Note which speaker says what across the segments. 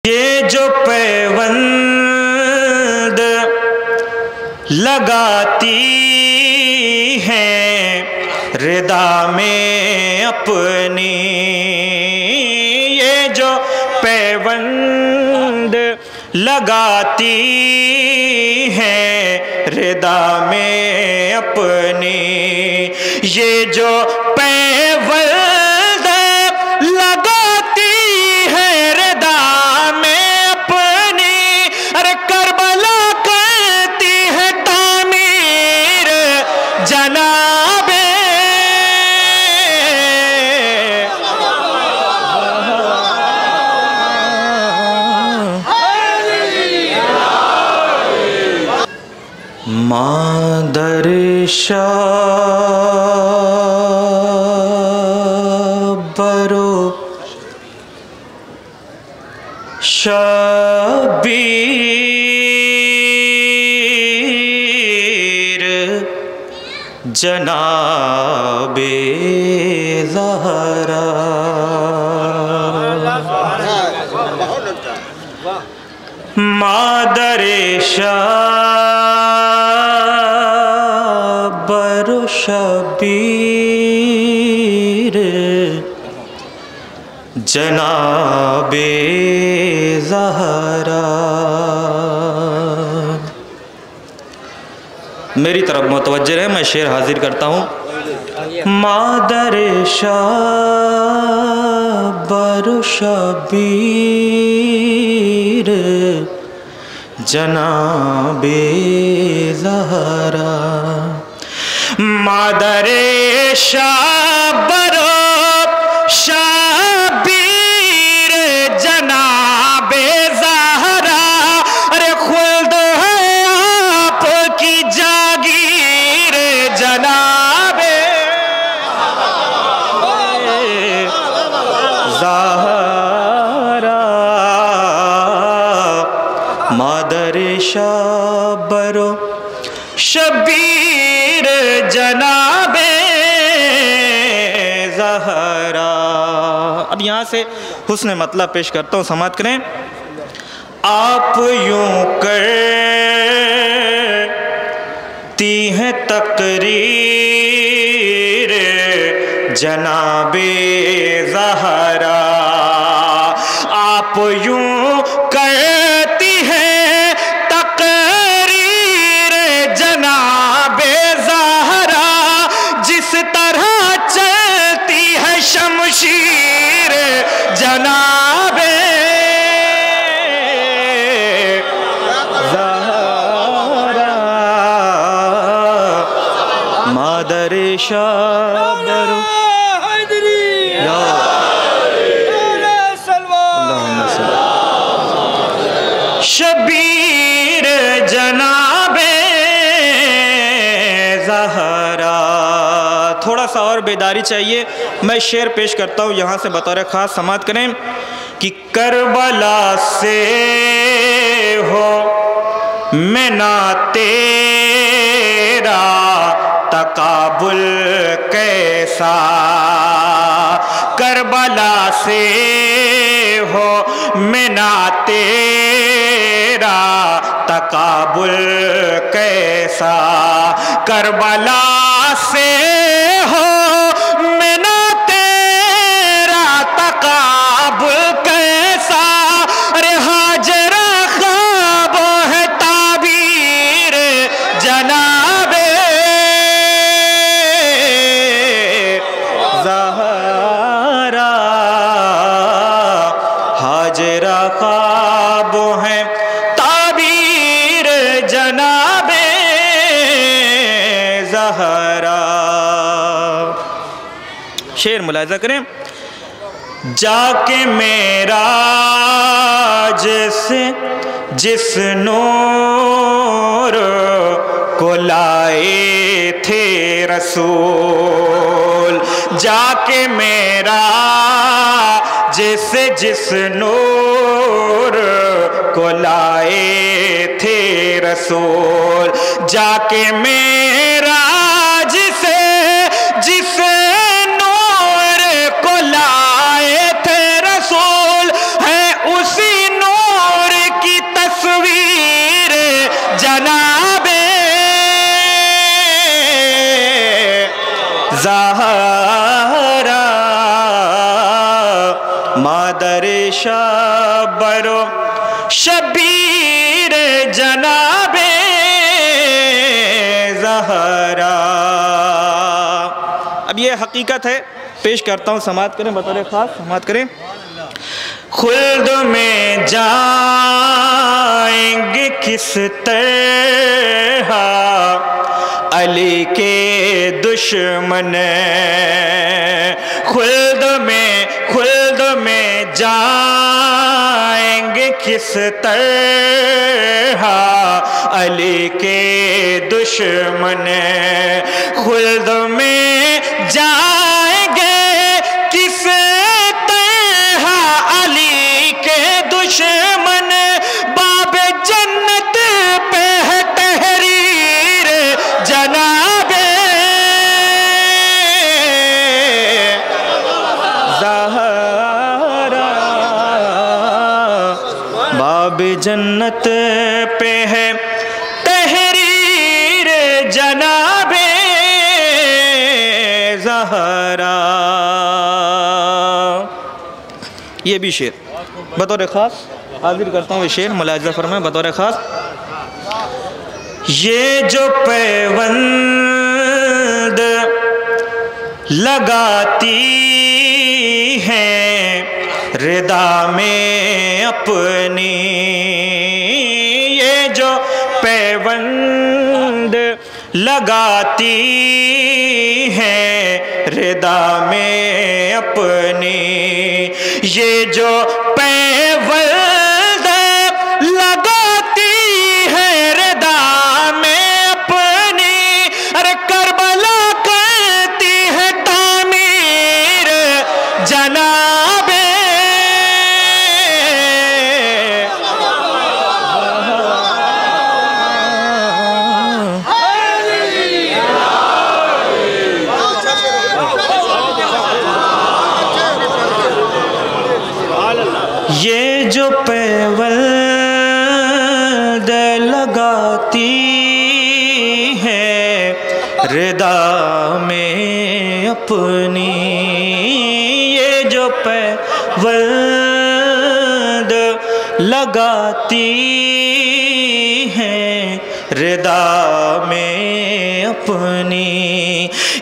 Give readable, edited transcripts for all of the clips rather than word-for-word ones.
Speaker 1: یہ جو پیوند لگاتی ہیں ردا میں اپنی، یہ جو پیوند لگاتی ہیں ردا میں اپنی، یہ جو پیوند لگاتی ہے ردا میں اپنی، ارے کربلا کرتی ہے تعمیر جناب مادر شبر و شبیر جناب زہرا، مادر شبر و شبیر جناب زہرا۔ میری طرف متوجہ رہے، میں شعر حاضر کرتا ہوں۔ مادر شبر و شبیر جناب زہرا، مادر شبر و شبیر جناب زہرا، ارے خلد ہے آپ کی جاگیر جناب زہرا، مادر شبر و شبیر جناب زہرا۔ اب یہاں سے حسن مطلب پیش کرتا ہوں، سماعت کریں۔ آپ یوں کرتی ہیں تقریر جناب زہرا، آپ یوں کرتی ہیں تقریر جناب زہرا، جس طرح چلتی ہے شمشیر جناب زہرا، مادر شبر شبیر جناب زہرا۔ تھوڑا سا اور بیداری چاہیے، میں شعر پیش کرتا ہوں یہاں سے بطور خاص، سماعت کریں کہ کربلا سے ہو منا تیرا تقابل کیسا، کربلا سے ہو منا تیرا تقابل کیسا، کربلا سے ہو منا تیرا تقابل کیسا، ارے ہاجرہ خواب ہے تعبیر جناب زہرا، ہاجرہ خواب ہے تعبیر جناب زہرا۔ شعر ملاحظہ کریں۔ جا کے معراج سے جس نور کو لائے تھے رسول، جا کے معراج سے جس نور کو لائے تھے رسول، جا کے معراج سے جس نور کو لائے تھے رسول، ہے اسی نور बरो शबीर जनाबे ज़हरा। अब ये हकीकत है, पेश करता हूँ, समाअत करें, बतौर ख़ास समाअत करें। खुल्द में जाएंगे किस तरह अली के दुश्मन, खुल्द में जाएंगे किस तरह अली के दुश्मन, खुल्द में जाएंगे किस तरह अली के दुश्मन, बाब जन्नत पे है तहरीर जनाबे ज़हरा, बाब जन्नत पे है तहरीर जनाबे ज़हरा। ये भी शेर बतौर ख़ास हाजिर करता हूँ, ये शेर मुलाहिज़ा फरमाएं बतौर ख़ास। ये जो पैबंद लगाती हैं रिदा में अपनी, ये जो पैबंद लगाती हैं रिदा में अपनी, ये जो पैबंद लगाती है रिदा में अपनी, अरे करबला करती है तामीर जनाबे ये जो पैवल्द लगाती है रिदा में अपनी, ये जो पैवल्द लगाती है रिदा में अपनी,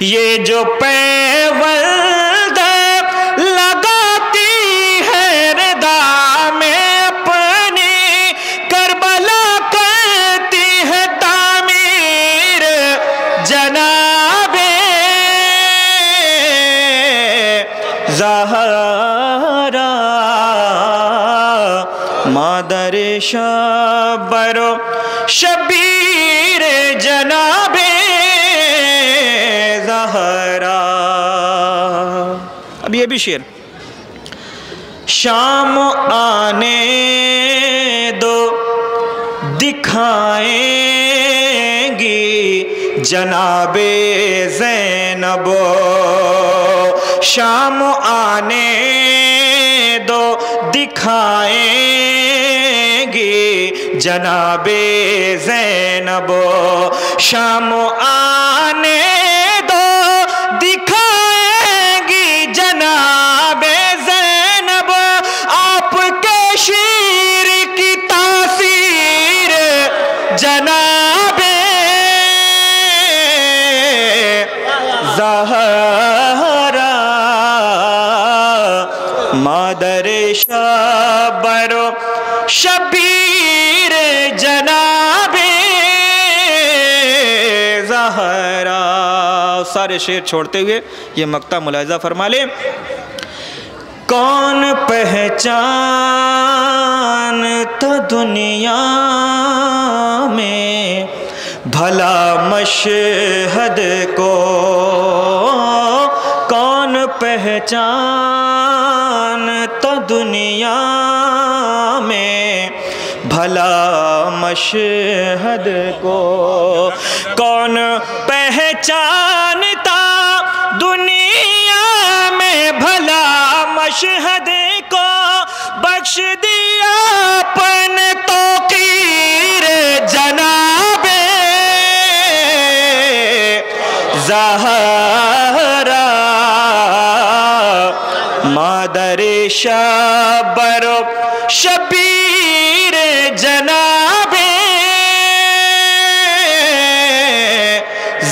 Speaker 1: ये जो पैवल्द लगाती है रिदा में अपनी, करबला करती है तामीर जनाबे ज़हरा, मादर शबरो शबीर जनाबे ज़हरा। अब ये भी शेर। शाम आने दो दिखाएंगी जनाबे ज़ैनबो, शाम आने दो दिखाएंगी जनाबे ज़ैनबो, शाम आने दो दिखाएंगी जनाबे ज़ैनब, आपके शीर की तासीर जनाबे ज़हरा, मादर शबरो शबीर जनाबे ज़हरा। सारे शेर छोड़ते हुए ये मक्ता मुलाहिज़ा फरमा ले। कौन पहचानता दुनिया में भला मशहद को, कौन पहचानता दुनिया में भला मशहद को, कौन पहचानता दुनिया में भला मशहद को, बख्श दिया अपन तौकीर जनाबे ज़हरा, मादर शबरो शबीर जनाबे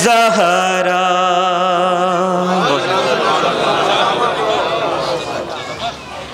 Speaker 1: ज़हरा